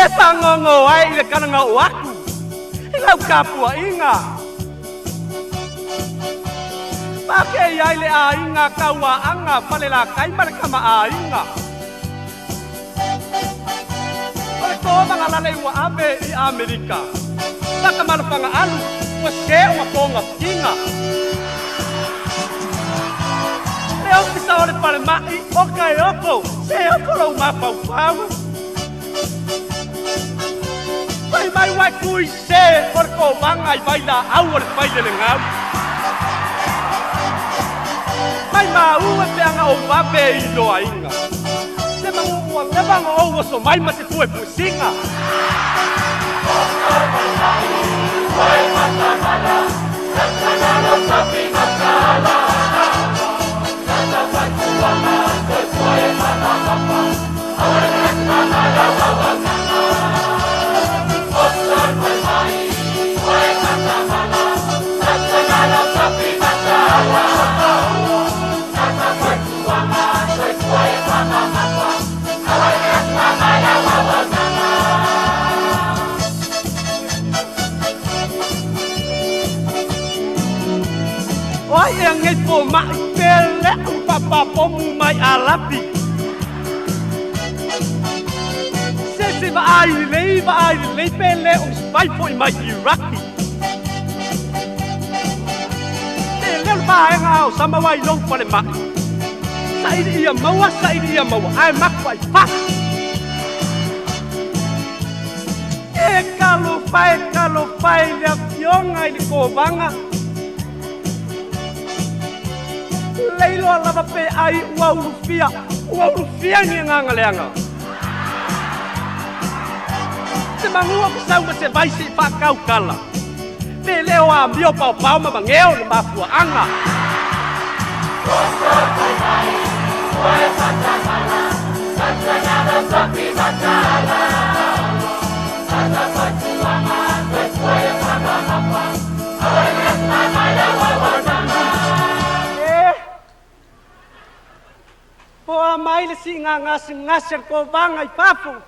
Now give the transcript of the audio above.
E pangongo ai le kananga o aku. Ilau kapua inga. Pake ai le ainga kaua anga falelatai markama ainga. Pake ko mga lalay wa ave I Amerika. Saka mana Faga'alu waske wa konga kinga. Leo pisa ole pale mai okai oko. Se oko lo mapau pau. Mai wai kui se por ko bangai baila au or baile le ngau. Mai mau e peanga o vape I lo ainga. Se mangu o le bango o so mai ma se fue pusinga. Oi yang ngepo mai pele papa pomu mai alapi. Se va ai le pele o spai foi mai Iraki. Le ba nga o Samoa I long pale mai. Sai dia mau ai mak vai pa. E kalo pai le avion ai ko vanga. Leilo lava pe ai ua urufia ni nganga leanga. Se mangua ko sau ma se vai si pa kau kala. Te leo a mio pau ma mangeo ni mafua anga. Poa mai le si nganga ko vangai papu.